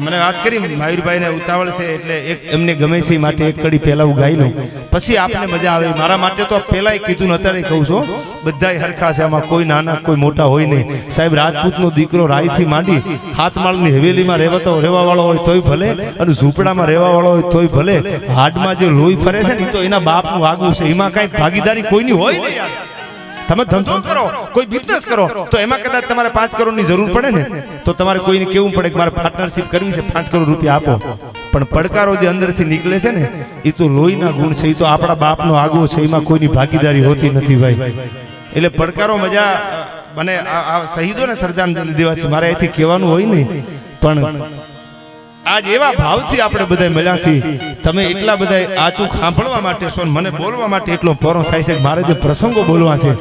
મને વાત કરી મયુરભાઈ ને ઉતાવળ છે એટલે એક એમને ગમે છે માટે એક કડી પહેલા હું ગાઈ લઉં પછી આપને મજા આવે મારા માટે તો પહેલા કીધું ને અત્યારે કહું છું બધાય હરખા છે આમાં કોઈ નાના કોઈ મોટા હોય નહીં સાહેબ રાજપૂતનો દીકરો રાયથી માંડી હાથમાળની હવેલીમાં રહેવા વાળો હોય તોય ભલે અને ઝૂંપડામાં રહેવા વાળો હોય તોય ભલે હાડમાં જે લોહી ફરે છે ને તો એના બાપનું આગવું છે એમાં કઈ ભાગીદારી કોઈની હોય નહીં યાર તમે ધંધો કરો કોઈ બિઝનેસ કરો તો એમાં કદાચ તમારે 5 કરોડની જરૂર પડે ને તો તમારે કોઈને કેવું પડે કે મારે પાર્ટનરશિપ કરવી છે 5 કરોડ રૂપિયા આપો પણ પડકારો જે અંદરથી નીકળે છે ને એ તો લોહીના ગુણ છે એ તો આપણા બાપનો આગવો છે એમાં કોઈની ભાગીદારી હોતી નથી ભાઈ એટલે પડકારો મજા મને આ શહીદોને શ્રદ્ધાંજલિ દેવા છે મારે અહીંથી કહેવાનું હોય નહીં પણ આજ એવા ભાવથી આપણે બધા મળ્યા છીએ તમે એટલા બધા આચું સાંભળવા માટે છો મને બોલવા માટે એટલો પોરો થાય છે મારે જે પ્રસંગો બોલવા છે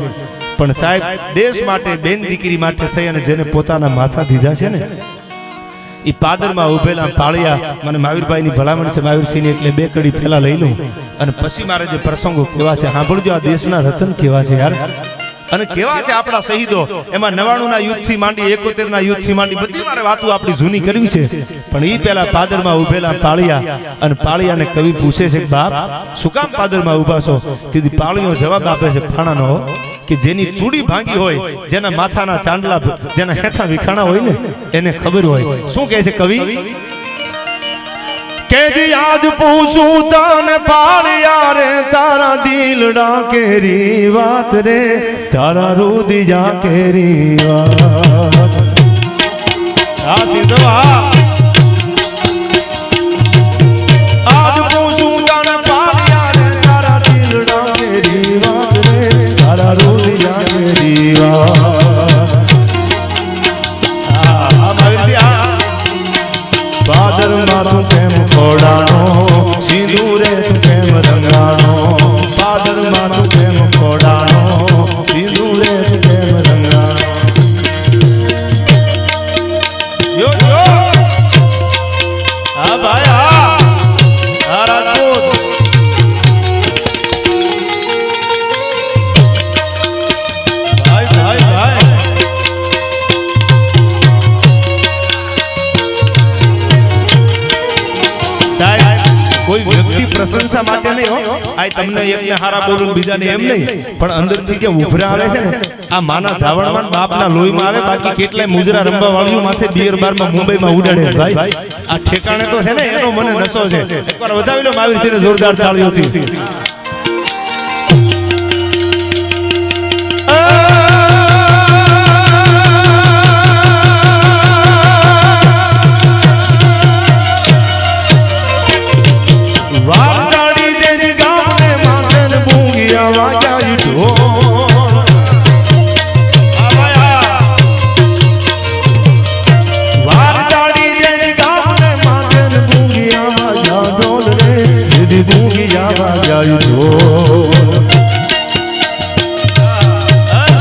પણ સાહેબ દેશ માટે બેન દીકરી માટે થઈ અને જેને પોતાના માથા દીધા છે ને એ પાદરમાં ઉભેલા પાળિયા મને મયુરભાઈની ભલામણ છે મયુરસિંહ એટલે બે કડી પહેલા લઈ લઉં અને પછી મારે જે પ્રસંગો કેવા છે સાંભળજો આ દેશના રતન કેવા છે યાર અને કેવા છે આપણા શહીદો એમાં 99 ના યુદ્ધથી માંડી 71 ના યુદ્ધથી માંડી બધી મારે વાતો આપણી જૂની કરવી છે પણ ઈ પહેલા પાદરમાં ઉભેલા પાળિયા અને પાળિયાને કવિ પૂછે છે બાપ શું કામ પાદરમાં ઊભા છો તેથી પાળિયો જવાબ આપે છે ફાણાનો કે જેની ચૂડી ભાંગી હોય જેના માથાના ચાંદલા જેના હેઠા વિખાણા હોય ને એને ખબર હોય શું કહે છે કવિ કે જી આજ પૂછું તને પાળિયા રે તારા દિલડા કેરી વાત રે તારા રુદિયા કેરી વાત આ સીધવા આજ પૂછું તને પાળિયા રે તારા દિલડા કેરી વાત રે તારા રુદિયા કેરી વાત આ મરજી પાદરમાં તું કેમ ખોડાનો સિંદૂરે તું કેમ રંગાનો પાદરમાં તું કેમ ખોડાનો સિંદૂરે તું કેમ રંગાનો યો યો આ ભાઈ આ રાજપૂત ભાઈ ભાઈ ભાઈ કોઈ વ્યક્તિ પ્રશંસા માટે નહીં હો આ તમને એકને હારા બોલું બીજાને એમ નહીં પણ અંદરથી જે ઉભરા આવે છે ને આ માના ધાવણમાં બાપના લોહીમાં આવે બાકી કેટલાય મુજરા રંબા વાળીઓ માથે બિયર બારમાં મુંબઈમાં ઉડાડે ભાઈ આ ઠેકાણે તો છે ને એનો મને નશો છે એકવાર વધાવી લો મહાવીરસિંહને જોરદાર તાળીઓથી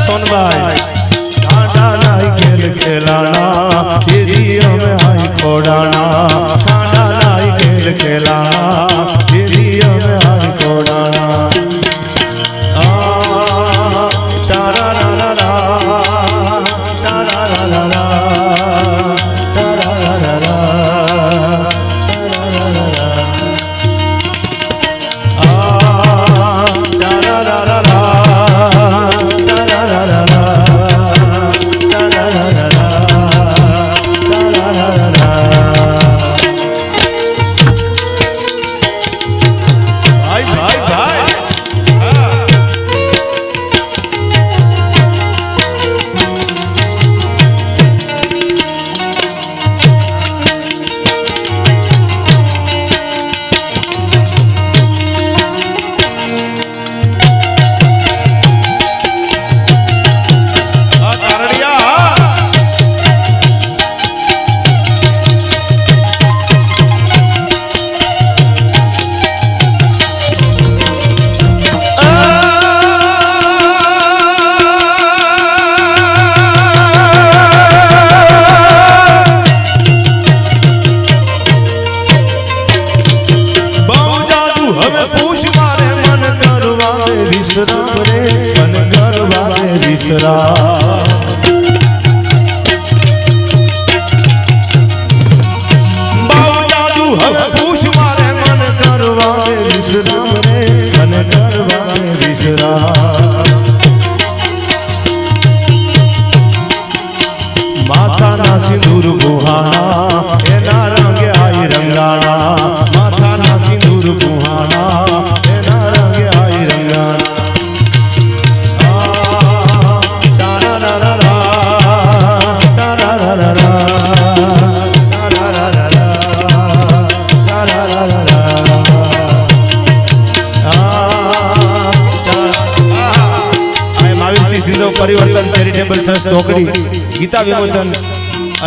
સોનભાઈ ડાંડા નાઈ ખેલ ખેલાણા તેરી અમે હાઈ ખોડાણા ડાંડા નાઈ ખેલ ખેલાણા તેરી અમે હાઈ ખોડાણા તારા રા રા રા તારા રા રા રા તારા રા રા હવે પૂછ મારે મન કરવા દે વિશ્રામ રે મન કરવા દે વિશ્રામ માથાના સિંદૂર ગુહાણા એના રંગે આઈ રંગાણા માથાના સિંદૂર ગુહાણા એના રંગે આઈ રંગાણા પરિવર્તન ચેરિટેબલ ટ્રસ્ટ ચોકડી ગીતા વિમોચન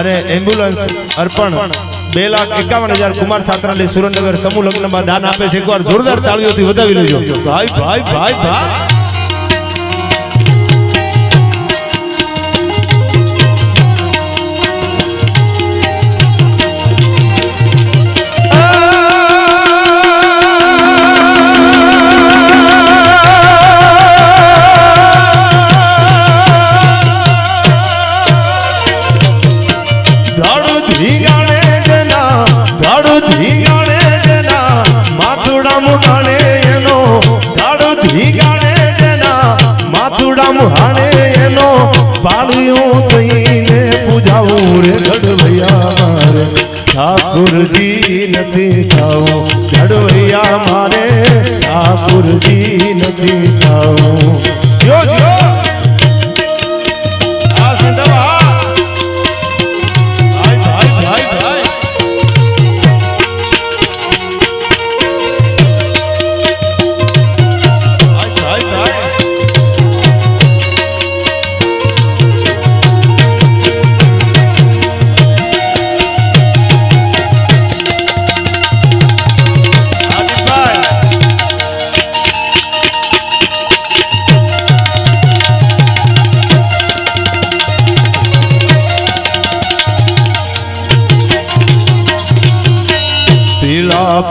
અને એમ્બ્યુલન્સ અર્પણ 2,51,000 કુમાર સાત્રાલય સુરેન્દ્રનગર સમૂહ લગ્નમાં દાન આપે છે. એકવાર જોરદાર તાળીઓથી વધાવી લેજો. ભાઈ ભાઈ ભાઈ ભાઈ હાણે એનો પાળિયો થઈને પૂજાવું રે ગઢવૈયા મારે ઠાકોરજી નથી થાવું ગઢવૈયા મારે ઠાકોરજી નથી થાવું. જો જો આ સંદવા ભાઈ ભાઈ ભાઈ ભાઈ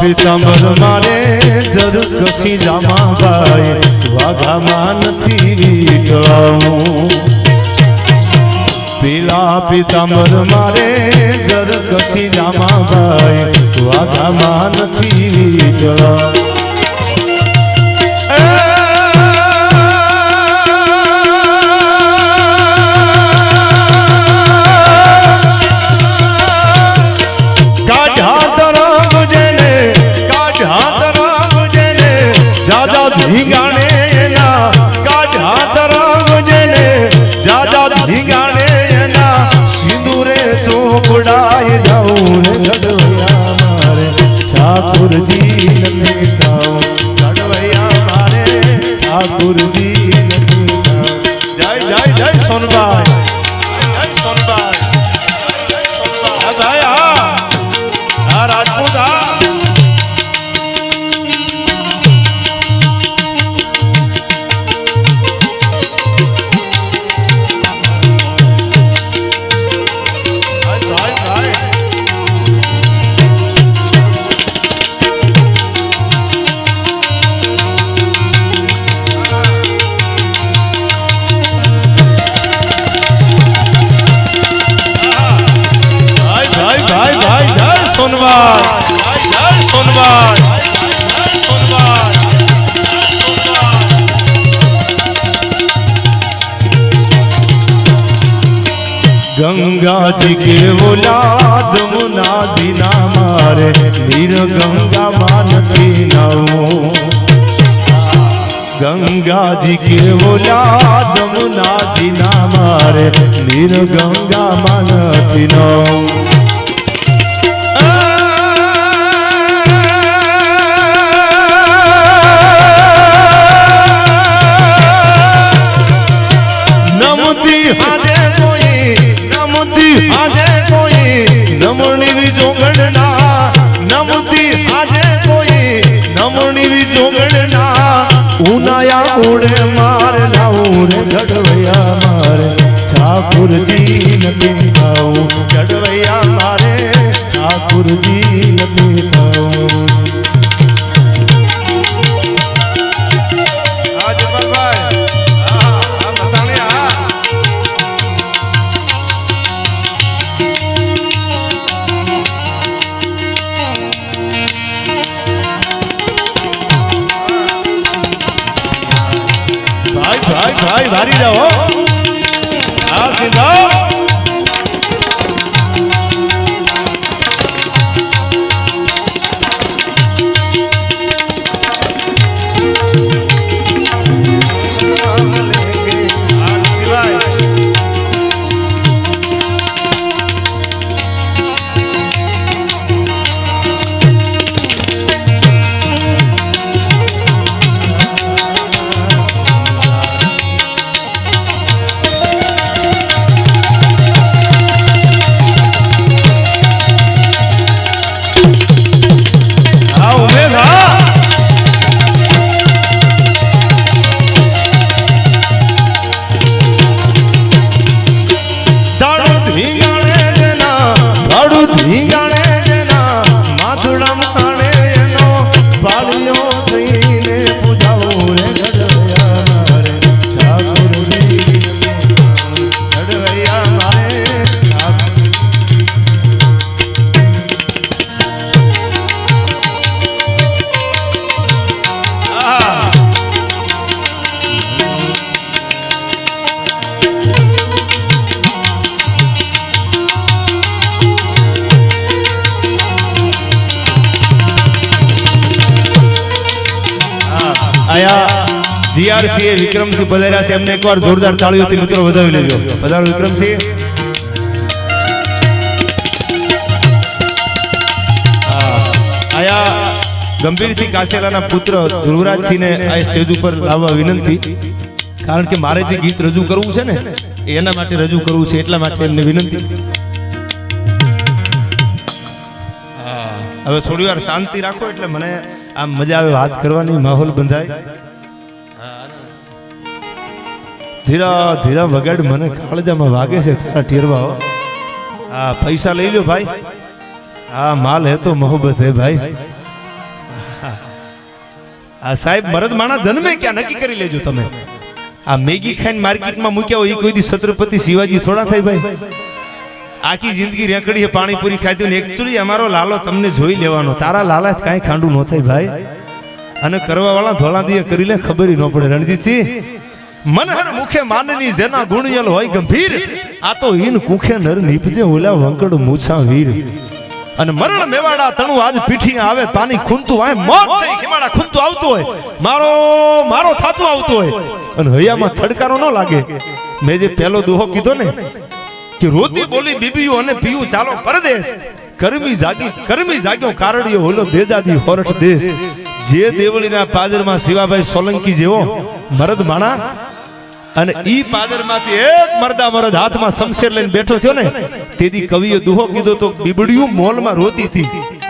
પિતાંબર મારે જર કસી જામા ભાઈ વાઘામાં નથી વીટળાવું. પીલા પિતાંબર મારે જર કસી જામા ભાઈ વાઘામાં નથી વીટળાવું. ધીંગાણે એના કાઢા તરંગ જેને જાજા ધીંગાણે એના સિંદૂરે ચોપડાઈ જાઉં રે ગઢવૈયા મારે ઠાકોરજી નથી થાવું ગઢવૈયા મારે ઠાકોરજી નથી થાવું. જય જય જય સોનભાઈ જય સોનભાઈ જય સોનભાઈ ભાઈ આ રાજપૂત આ गंगा जी के बोला जमुना जी ना मारे वीर गंगा मानती नाओ. गंगा जी के बोला जमुना जी ना मारे वीर गंगा मानती नाओ. नमती हाजे આજે કોઈ નમણી જોગણના નમતી આજે કોઈ નમણી જોગણના ઉનાયા ઉડે માર લાવું રે ગઢવૈયા મારે ઠાकुरजी નથી થાવું ગઢવૈયા મારે ઠાकुरजी નથી થાવું. હારી જાઓ હા સીધા જીઆરસી વિક્રમસિંહ પધાર્યા છે એમને એકવાર જોરદાર તાળીઓથી મિત્રો વધાવી લેજો પધારો વિક્રમસિંહ આયા ગંભીરસિંહ કાસેલાના પુત્ર ધ્રુવરાજસિંહને આ સ્ટેજ ઉપર લાવવા વિનંતી કારણ કે મારે જે ગીત રજૂ કરવું છે ને એના માટે રજૂ કરવું છે એટલા માટે એમને વિનંતી હવે થોડી વાર શાંતિ રાખો એટલે મને આમ મજા આવે વાત કરવાની માહોલ બંધાય ધીરા ધીરા વગાડ મને કાળજામાં વાગે છે તારા ટેરવા હા પૈસા લઈ લો ભાઈ હા માલ હે તો મોહબ્બત હે ભાઈ આ સાહેબ મરદ માણા જન્મે ક્યાં નક્કી કરી લેજો તમે આ મેગી ખાઈને માર્કેટમાં મૂક્યા હોય એ કોઈ દી છત્રપતિ શિવાજી થોડા થાય ભાઈ આખી જિંદગી રેકડી પાણીપુરી ખાધી ને એકચ્યુઅલી અમારો લાલો તમને જોઈ લેવાનો તારા લાલા કાંઈ ખાંડું ન થાય ભાઈ અને કરવા વાળા ધોળા દીએ કરી લે ખબર ન પડે રણજીતસિંહ મનહર મુખે માનની જેના ગુણયલ હોય ગંભીર આ તો ઈન કુખે નર નીપજે ઓલા વંકડ મૂછા વીર અને મરણ મેવાડા તણુ આજ પીઠી આવે પાણી ખૂંતું આય મોત છે ખીમાડા ખૂંતું આવતું હોય મારો મારો થાતું આવતું હોય અને હૈયામાં થડકારો ન લાગે મેં જે પહેલો દોહો કીધો ને કે રોતી બોલી બીબીયું અને પીયું ચાલો પરદેશ કરમી જાગ્યો કારડિયો ઓલો દેજાદી હોરઠ દેશ જે દેવળીના પાદરમાં શિવાભાઈ સોલંકી જેવો મરદ માણા અને ઈ પાદરમાંથી એક મરદ હાથમાં શમશેર લઈને બેઠો થયો ને તેથી કવિએ દુહો કીધો તો બીબડીયું મોલમાં રોતી હતી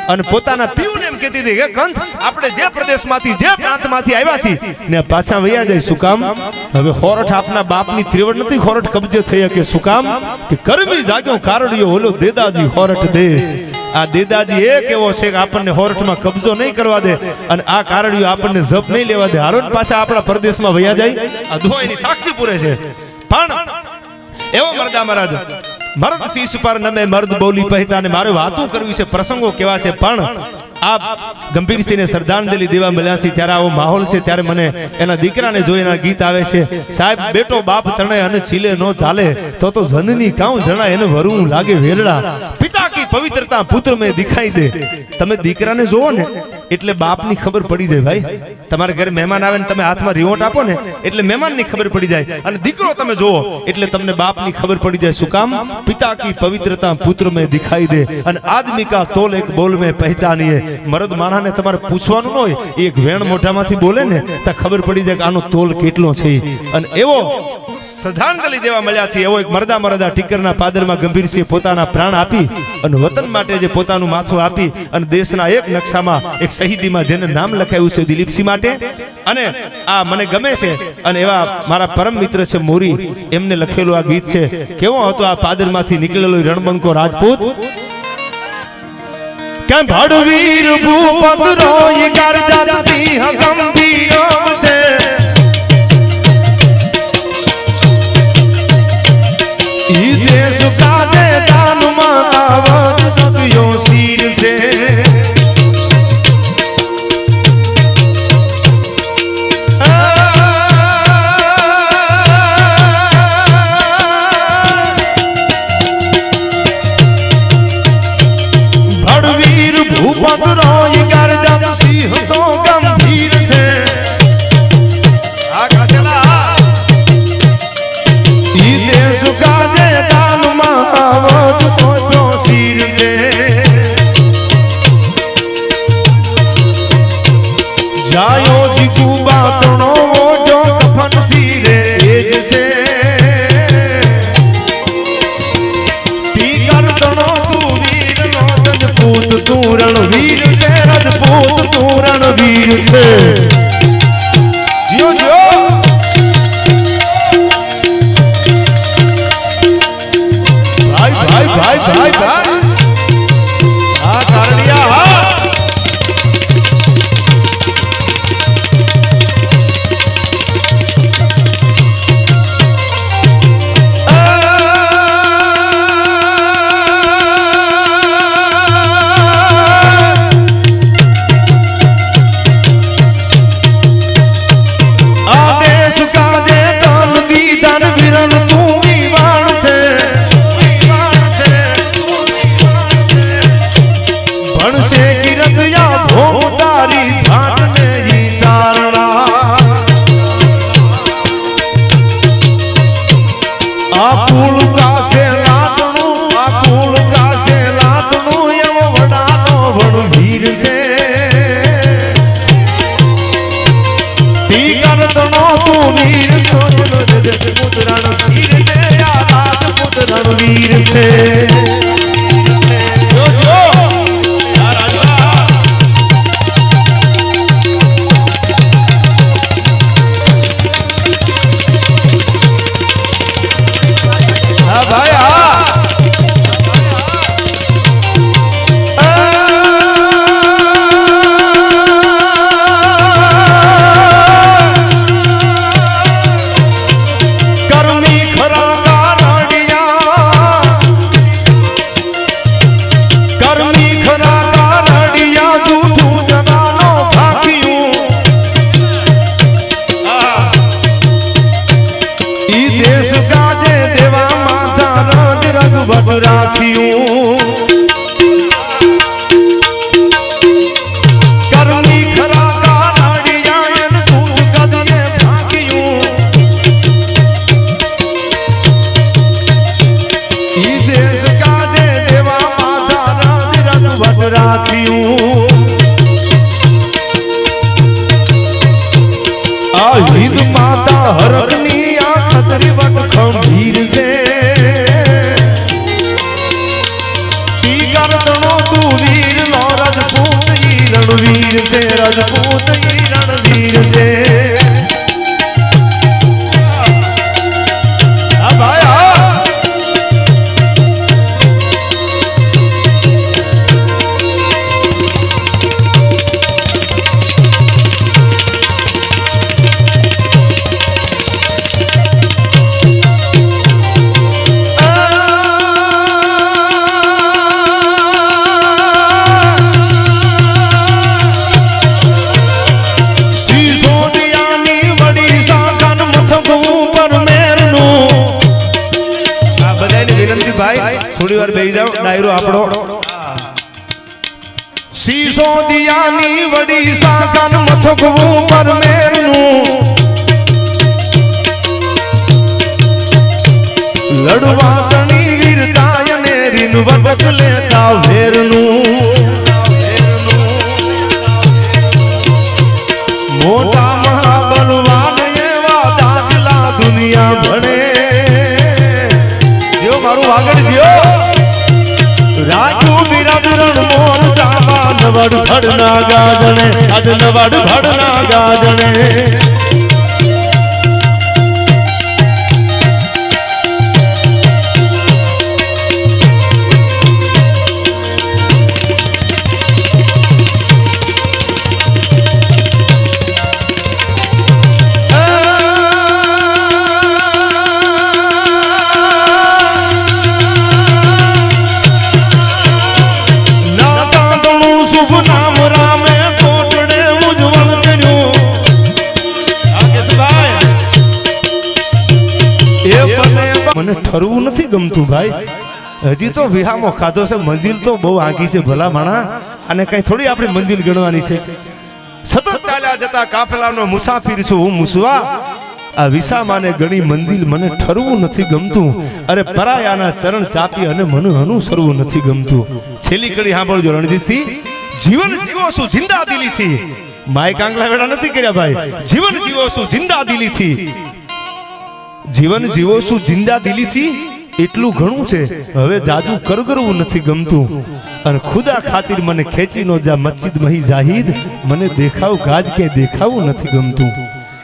અને પોતાના પીયુને એમ કહેતી હતી કે કંથ આપણે જે પ્રદેશમાંથી જે પ્રાંતમાંથી આવ્યા છીએ ને પાછા વયા જાય શું કામ હવે હોરઠ આપના બાપની ત્રિવડ નથી હોરઠ કબજે થઈ કે શું કામ કે કરમી જાગ્યો કારડિયો ઓલો દેદાજી હોરઠ દેશ આ દેદાજી એક એવો છે કે આપણને હોરઠમાં કબજો નહીં કરવા દે અને આ કારડિયો આપણને જપ નહીં લેવા દે હારો પાછા આપણા પ્રદેશમાં વયા જાય આ દુહો એની સાક્ષી પૂરે છે પણ એવો મરદા મહારાજ મર્દ શીશ પર નમે મર્દ બોલી પહેચાને મારે વાતો કરવી છે પ્રસંગો કેવા છે પણ આ ગંભીરસિંહને શ્રદ્ધાંજલિ દેવા મળ્યા છે ત્યારે આવો માહોલ છે ત્યારે મને એના દીકરાને જોઈ એના ગીત આવે છે સાહેબ બેટો બાપ તણે અને છીલે નો ચાલે તો જનની કાઉ જણા એને વરું લાગે વેરડા પિતા કી પવિત્રતા પુત્ર में दिखाई दे તમે દીકરાને જોવો ને એટલે બાપની ખબર પડી જાય ભાઈ તમારા ઘરે મહેમાન આવે ને તમે હાથમાં રિમોટ આપો ને એટલે મહેમાનની ખબર પડી જાય અને દીકરો તમે જોવો એટલે તમને બાપની ખબર પડી જાય શું કામ પિતા કી પવિત્રતા પુત્ર में दिखाई दे અને આદમી કા તોલ એક બોલ में पहचानिए મરદ માણાને તમારે પૂછવાનું ન હોય એક વેણ મોઢામાંથી બોલે ને તો ખબર પડી જાય કે આનો તોલ કેટલો છે અને એવો શ્રદ્ધાંજલિ દેવા મળ્યા છે એવો એક મરદા ટીકરના પાદરમાં ગંભીરસિંહ પોતાના પ્રાણ આપી અને વતન માટે જે પોતાનું માથું આપી અને દેશના એક નકશામાં એક શહીદીમાં જેને નામ લખાયું છે દિલીપસિંહ માટે અને આ મને ગમે છે અને એવા મારા પરમ મિત્ર છે મોરી એમને લખેલું આ ગીત છે કેવો હતો આ પાદરમાંથી નીકળેલો રણબંકો રાજપૂત કેમ ભડવીર ભૂપત રોય ગરજત સિંહ ગંભીર છે ઈ દેશ કાજે દાનમાં આવત સભ્યો શીર છે ભૂપત રોય ગરજત સિંહ તો ગંભીર છે આ કાસેલા ઈ દેશ કાજે દાનમાં આવજ તો શીર છે જાયો જીકુ બાતણો ઓજો કફન શીરે એજ છે ટીકર તણો તું વીર નો રજપૂત તું રણવીર છે રજપૂત તું રણવીર છે જીઓ જીઓ ભાઈ ભાઈ ભાઈ ભાઈ ભાઈ આ કારડિયા હા વીર છે જો જો યાર આજવા હા ભાઈ હા રાખ્યું કરમી ખરા કારડિયાયન સૂજ કદયે ભાગ્યું ઈ દેશ કાજે દેવા માથા રાજ રજવટ રાખ્યું આ હિંદ માતા હરકની આ ખતરી વટ ખંભીર છે રણવીર છે રજપૂત ઈ રણવીર છે હા ભાઈ હા થોડી વાર બેહી જાવ ડાયરો આપણો શીશો દિયાની વડી સાગન મથકવું પર મેરનું લડવા તણી વીરતાય ને રીન વડક લેતા વેરનું મોટા મહાબલવાન એવા દાખલા દુનિયા ભણે જો મારું વાગડ ગયો રાજુ બિરાદરણ મોર ચાબા નવડ ભડના ગાજણે અજ નવડ ભડના ગાજણે મને ઠરવું નથી ગમતું ભાઈ હજી તો વિહામો ખાધો છે મંજિલ તો બહુ આંકી છે ભલા માણા આને કઈ થોડી આપણી મંજિલ ગણવાની છે. સતત ચાલ્યા જતા કાફલાનો મુસાફિર છું હું મુસવા, આ વિસામાને ગણી મંજિલ મને ઠરવું નથી ગમતું. અરે પરાયાના ચરણ ચાપી અને મને અનુસરવું નથી ગમતું. છેલ્લી કડી સાંભળજો રણજીતસિંહ. જીવન જીવો છું જિંદા દિલીથી, માય કાંગલા વેડા નથી કર્યા ભાઈ. જીવન જીવો છું જિંદા દિલીથી, જીવન જીવો છું જિંદા દિલીથી, એટલું ઘણું છે હવે જાજુ કરગરવું નથી ગમતું. અને ખુદા ખાतिर મને ખેંચી નો જા મસ્જિદ મહી જાહિદ, મને દેખાવ ગાજ કે દેખાવું નથી ગમતું.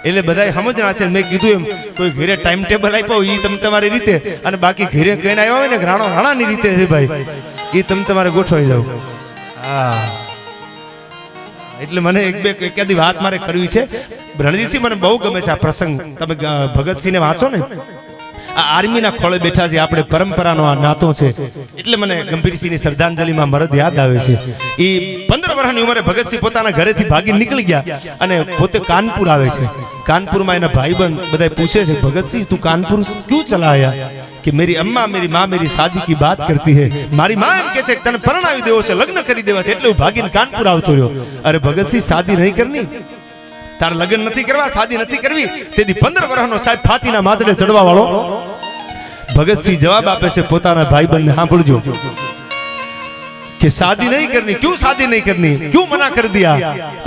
એટલે બધાય સમજણા છે. મેં કીધું એમ કોઈ ઘરે ટાઈમ ટેબલ આપ્યો એ તમે તમારી રીતે, અને બાકી ઘરે કહીને આવ્યા હોય ને રાણો રાણાની રીતે છે ભાઈ, એ તમે તમારે ગોઠવાઈ જાવ. હા, એટલે મને એક બે એકાદી વાત મારે કરવી છે. રણજીતસિંહ મને બહુ ગમે છે આ પ્રસંગ. તમે ભગતસિંહને વાંચો ને, આ આર્મીના ખોળે બેઠા છે, આપણે પરંપરાનો આ નાતો છે. એટલે મને ગંભીરસિંહની શ્રદ્ધાંજલિમાં મરદ યાદ આવે છે. એ 15 વર્ષની ઉંમરે ભગતસિંહ પોતાના ઘરેથી ભાગી નીકળી ગયા અને પોતે કાનપુર આવે છે. કાનપુરમાં એના ભાઈબંધ બધા પૂછે છે, ભગતસિંહ તું કાનપુર ક્यों चला आया? कि मेरी अम्मा मेरी माँ मेरी शादी की बात करती है. मारी माँ एम कहે છે કે તને પરણાવી દેવો છે, લગ્ન કરી દેવા છે, એટલે હું ભાગીને કાનપુર આવતો રહ્યો. અરે ભગતસિંહ શાદી નહીં કરની, તાર લગ્ન નથી કરવા, શાદી નથી કરવી. તેથી 15 વર્ષનો સાહેબ ફાંસીના માથડે ચડવા વાળો ભગતસિંહ જવાબ આપે છે પોતાના ભાઈબંધને. સાંભળજો કે शादी नहीं करनी, क्यों शादी नहीं करनी, क्यों मना कर दिया?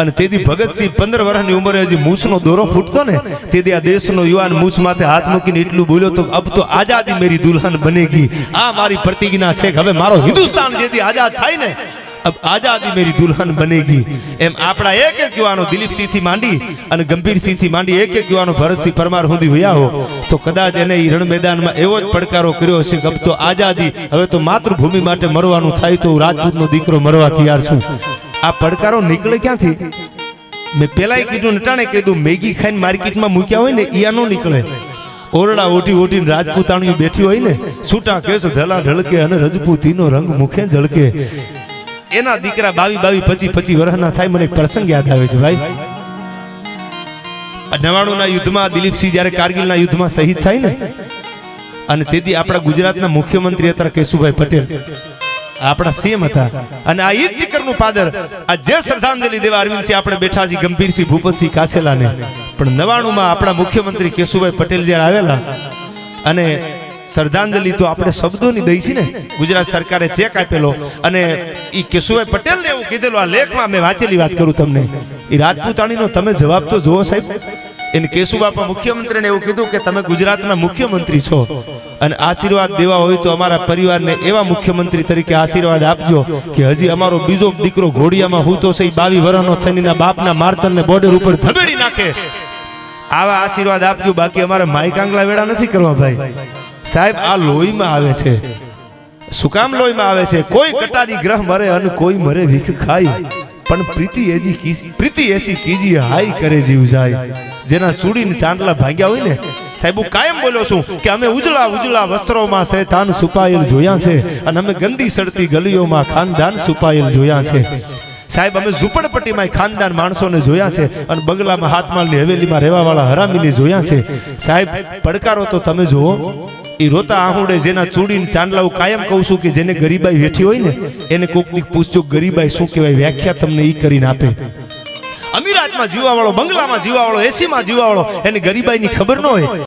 અને તેથી ભગતસિંહ 15 વર્ષની ઉંમરે હજી મૂછનો દોરો ફૂટતો ને, તેથી આ દેશનો યુવાન મૂછ માથે હાથ મૂકીને એટલું બોલ્યો તો અબ તો આઝાદી મેરી દુલ્હન બનેગી. આ મારી પ્રતિજ્ઞા છે કે હવે મારો હિન્દુસ્તાન જેથી આઝાદ થાય ને, अब आजादी मेरी दुल्हन बनेगी. एम आपड़ा एक एक युवानो दिलीपसिंह थी मांडी અને ગંભીરસિંહ થી માંડી એક એક યુવાનો ભરતસિંહ પરમાર સુધી હોયા હો તો કદાચ એને રણ મેદાનમાં એવો જ પડકારો કર્યો હશે કે અબ તો આઝાદી, હવે તો માતૃભૂમિ માટે મરવાનું થાય તો રાજપૂતનો દીકરો મરવા તૈયાર છું. આ પડકારો નીકળે ક્યાંથી? મેં પેલાય કીધું, નટાણે કીધું, મેગી ખાઈને માર્કેટમાં મૂક્યા હોય ને ઈયા નો નીકળે. ઓરડા ઓટી ઓટીને રાજપૂતાણીઓ બેઠી હોય ને, છૂટા કેસ ધલા ઢળકે અને રજપૂતીનો રંગ મુખે ઝળકે. એના દીકરા 22, 25 વર્ષના થાય. મને એક પ્રસંગ યાદ આવે છે ભાઈ. 99 ના યુદ્ધમાં દિલીપસિંહ જ્યારે કારગિલના યુદ્ધમાં શહીદ થાય ને, અને તેથી આપણા ગુજરાતના મુખ્યમંત્રી હતા કેશુભાઈ પટેલ, આપણા સીએમ હતા. અને આ ઈદ દીકરનું પાદર, આ જે શ્રદ્ધાંજલિ દેવા અરવિંદસિંહ આપણે બેઠા છીએ, ગંભીરસિંહ ભૂપતસિંહ કાસેલાને. પણ 99 માં આપણા મુખ્યમંત્રી કેશુભાઈ પટેલ જ્યારે આવેલા, અને શ્રદ્ધાંજલિ તો આપણે શબ્દોની દઈ છે ને, ગુજરાત સરકારે ચેક આપેલો, અને ઈ કેશુભાઈ પટેલને એવું કીધેલું, આ લેખમાં મેં વાંચેલી વાત કરું તમને. ઈ રાજપૂતાણીનો તમે જવાબ તો જુઓ સાહેબ. એને કેશુબાપા મુખ્યમંત્રીને એવું કીધું કે તમે ગુજરાતના મુખ્યમંત્રી છો, અને આશીર્વાદ દેવા હોય તો અમારા પરિવારને એવા મુખ્યમંત્રી તરીકે આશીર્વાદ આપજો કે હજી અમારો બીજો દીકરો ઘોડિયામાં હું તો છે 22 વર્ષનો થઈને બાપના મારતરને બોર્ડર ઉપર ધબેડી નાખે. આવા આશીર્વાદ આપજો, બાકી અમારે માઈ કાંગલા વેડા નથી કરવા ભાઈ. સાહેબ આ લોહીમાં આવે છે. શું કામ લોહીમાં આવે છે? કોઈ કટારી ગ્રહ મરે અને કોઈ મરે ભીખ ખાય, પણ પ્રીતિ એસી કીજીએ હાઈ કરે જીવ જાય. જેના ચૂડીને ચાંદલા ભાગ્યા હોય ને, સાહેબ હું કાયમ બોલ્યો છું કે અમે ઉજળા ઉજળા વસ્ત્રોમાં શૈતાન છુપાયેલ જોયા છે, અને અમે ગંદી સડતી ગલીઓમાં ખાનદાન છુપાયેલ જોયા છે. સાહેબ અમે ઝૂંપડપટ્ટીમાં ખાનદાન માણસોને જોયા છે, અને બંગલામાં હાથમાળની હવેલીમાં રહેવા વાળા હરામીને જોયા છે. સાહેબ પડકારો તો તમે જુઓ. ઈ રોતા આહુડે જેના ચૂડીને ચાંદલા, હું કાયમ કહું છું કે જેને ગરીબાઈ વેઠી હોય ને એને કોકની પૂછજો ગરીબાઈ શું કહેવાય, વ્યાખ્યા તમને ઈ કરીને આપે. અમીરાતમાં જીવા વાળો, બંગલામાં જીવા વાળો, એસીમાં જીવા વાળો, એને ગરીબાઈની ખબર ન હોય.